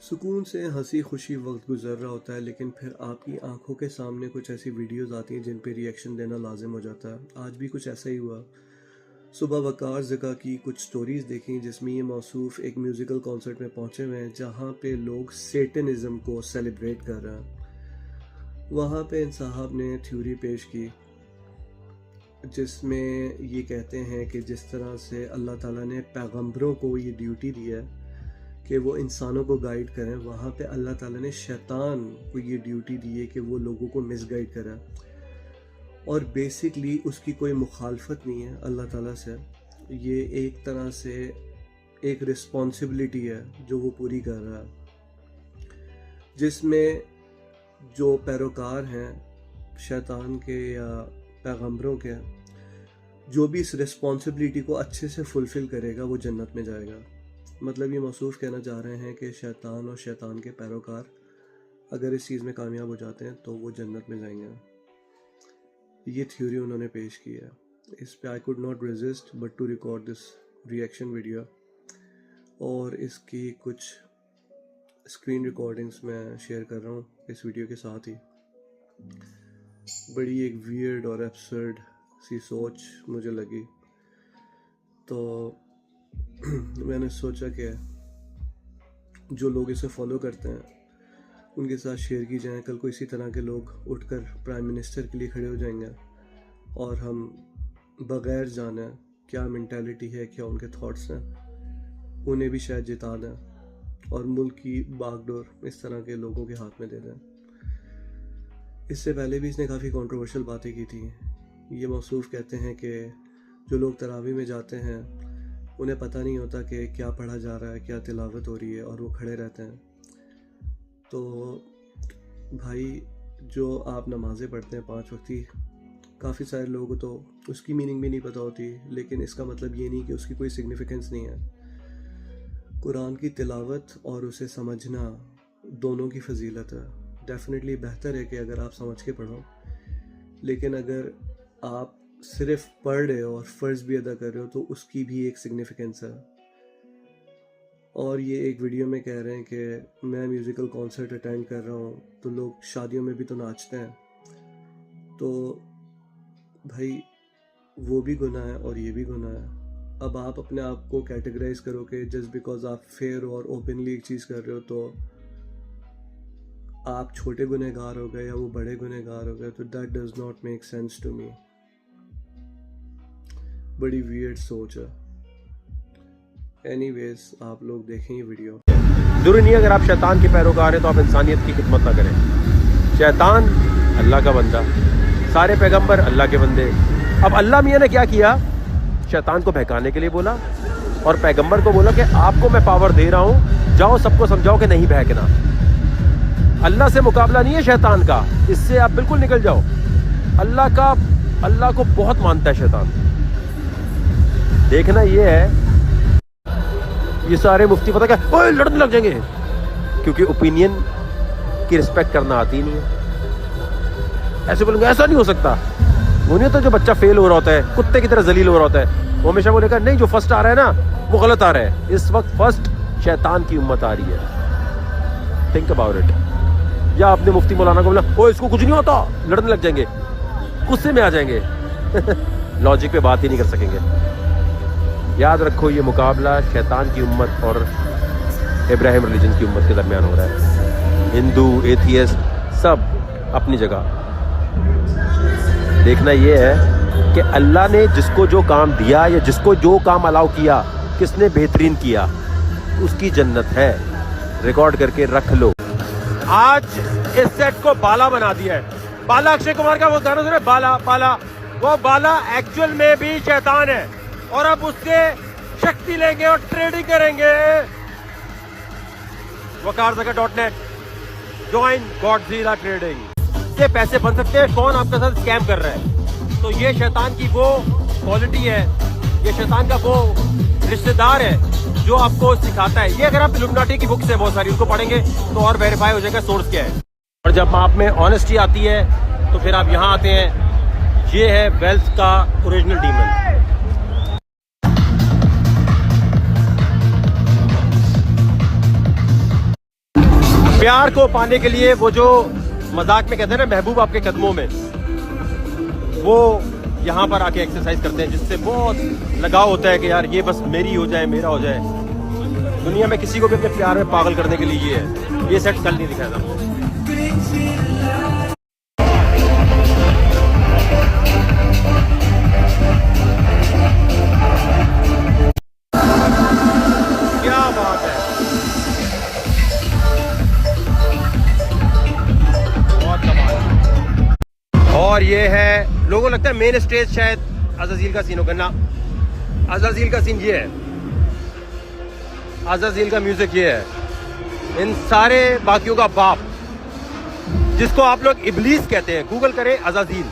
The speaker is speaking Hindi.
सुकून से हंसी खुशी वक्त गुजर रहा होता है, लेकिन फिर आपकी आंखों के सामने कुछ ऐसी वीडियोस आती हैं जिन पे रिएक्शन देना लाजिम हो जाता है। आज भी कुछ ऐसा ही हुआ। सुबह वकार ज़का की कुछ स्टोरीज़ देखी जिसमें ये मौसूफ़ एक म्यूज़िकल कॉन्सर्ट में पहुंचे हुए हैं जहां पे लोग सेटनिज़्म को सेलिब्रेट कर रहे हैं। वहां पे इन साहब ने थ्योरी पेश की जिसमें ये कहते हैं कि जिस तरह से अल्लाह ताला ने पैगंबरों को ये ड्यूटी दी है कि वो इंसानों को गाइड करें, वहाँ पे अल्लाह ताला ने शैतान को ये ड्यूटी दी है कि वो लोगों को मिसगाइड करें। और बेसिकली उसकी कोई मुखालफत नहीं है अल्लाह ताला से। ये एक तरह से एक रिस्पॉन्सिबिलिटी है जो वो पूरी कर रहा है, जिसमें जो पैरोकार हैं शैतान के या पैगंबरों के, जो भी इस रिस्पॉन्सिबिलिटी को अच्छे से फुलफ़िल करेगा वो जन्नत में जाएगा। मतलब ये मौसूफ़ कहना चाह रहे हैं कि शैतान और शैतान के पैरोकार अगर इस चीज़ में कामयाब हो जाते हैं तो वो जन्नत में जाएंगे। ये थ्योरी उन्होंने पेश की है। इस पे I could not resist but to record this reaction video, और इसकी कुछ स्क्रीन रिकॉर्डिंग्स मैं शेयर कर रहा हूँ इस वीडियो के साथ ही। बड़ी एक वियर्ड और एब्सर्ड सी सोच मुझे लगी, तो मैंने सोचा कि जो लोग इसे फॉलो करते हैं उनके साथ शेयर की जाए। कल को इसी तरह के लोग उठकर प्राइम मिनिस्टर के लिए खड़े हो जाएंगे और हम बग़ैर जाने क्या मेंटालिटी है, क्या उनके थॉट्स हैं, उन्हें भी शायद जिता दें और मुल्क की बागडोर इस तरह के लोगों के हाथ में दे दें। इससे पहले भी इसने काफ़ी कंट्रोवर्शियल बातें की थी। ये मौसूफ़ कहते हैं कि जो लोग तरावी में जाते हैं उन्हें पता नहीं होता कि क्या पढ़ा जा रहा है, क्या तिलावत हो रही है, और वो खड़े रहते हैं। तो भाई, जो आप नमाज़ें पढ़ते हैं 5 वक्ती, काफ़ी सारे लोगों को तो उसकी मीनिंग भी नहीं पता होती, लेकिन इसका मतलब ये नहीं कि उसकी कोई सिग्निफिकेंस नहीं है। कुरान की तिलावत और उसे समझना दोनों की फजीलत है। डेफिनेटली बेहतर है कि अगर आप समझ के पढ़ो, लेकिन अगर आप सिर्फ पढ़ रहे हो और फ़र्ज़ भी अदा कर रहे हो तो उसकी भी एक सिग्निफिकेंस है। और ये एक वीडियो में कह रहे हैं कि मैं म्यूज़िकल कॉन्सर्ट अटेंड कर रहा हूँ, तो लोग शादियों में भी तो नाचते हैं। तो भाई, वो भी गुनाह है और ये भी गुनाह है। अब आप अपने आप को कैटेगराइज करो कि जस्ट बिकॉज आप फेयर और ओपनली एक चीज़ कर रहे हो तो आप छोटे गुनहगार हो गए या वो बड़े गुनहगार हो गए, तो that does not make sense to me. बड़ी वियर्ड सोच है। एनीवेज, आप लोग देखें ये वीडियो। जरूरी नहीं अगर आप शैतान के पैरोकार हैं तो आप इंसानियत की खिदमत ना करें। शैतान अल्लाह का बंदा, सारे पैगंबर अल्लाह के बंदे। अब अल्लाह मियाँ ने क्या किया, शैतान को बहकाने के लिए बोला और पैगंबर को बोला कि आपको मैं पावर दे रहा हूँ, जाओ सबको समझाओ कि नहीं बहकना। अल्लाह से मुकाबला नहीं है शैतान का, इससे आप बिल्कुल निकल जाओ। अल्लाह को बहुत मानता है शैतान। देखना ये है, ये सारे मुफ्ती पता क्या ओए लड़ने लग जाएंगे, क्योंकि ओपिनियन की रिस्पेक्ट करना आती नहीं है। ऐसे बोलेंगे ऐसा नहीं हो सकता। वो नहीं होता जो बच्चा फेल हो रहा होता है, कुत्ते की तरह जलील हो रहा होता है, वो हमेशा बोलेगा नहीं जो फर्स्ट आ रहा है ना वो गलत आ रहा है। इस वक्त फर्स्ट शैतान की उम्मत आ रही है, थिंक अबाउट इट। या आपने मुफ्ती मौलाना को बोला ओ इसको कुछ नहीं होता, लड़ने लग जाएंगे, गुस्से में आ जाएंगे लॉजिक पे बात ही नहीं कर सकेंगे। याद रखो, ये मुकाबला शैतान की उम्मत और इब्राहिम रिलीजन की उम्मत के दरमियान हो रहा है। हिंदू, एथियस्ट सब अपनी जगह। देखना ये है कि अल्लाह ने जिसको जो काम दिया या जिसको जो काम अलाउ किया, किसने बेहतरीन किया, उसकी जन्नत है। रिकॉर्ड करके रख लो। आज इस सेट को बाला बना दिया है। बाला अक्षय कुमार का वो गाना सुना, बाला बाला, वो बाला एक्चुअल में भी शैतान है और अब उससे शक्ति लेंगे और ट्रेडिंग करेंगे। wakarzaka.net, ज्वाइन गॉडजिला ट्रेडिंग से पैसे बन सकते हैं। कौन आपके साथ स्कैम कर रहा है, तो ये शैतान की वो क्वालिटी है, ये शैतान का वो रिश्तेदार है जो आपको सिखाता है। ये अगर आप इल्यूमिनाटी की बुक्स है बहुत सारी, उसको पढ़ेंगे तो और वेरीफाई हो जाएगा सोर्स क्या है। और जब आप में ऑनेस्टी आती है तो फिर आप यहाँ आते हैं। ये है वेल्थ का ओरिजिनल डीमन। प्यार को पाने के लिए वो जो मजाक में कहते हैं ना महबूब आपके कदमों में, वो यहाँ पर आके एक्सरसाइज करते हैं, जिससे बहुत लगाव होता है कि यार ये बस मेरी हो जाए, मेरा हो जाए। दुनिया में किसी को भी अपने प्यार में पागल करने के लिए ये है। ये सेट कल नहीं दिखाया था। क्या बात है, बहुत कमाल। और ये है, लोगों को लगता है मेन स्टेज शायद अज़ाज़ील का सीन होगा ना। अज़ाज़ील का सीन ये है, अज़ाज़ील का म्यूजिक ये है। इन सारे बाकियों का बाप, जिसको आप लोग इब्लीस कहते हैं, गूगल करें अज़ाज़ील।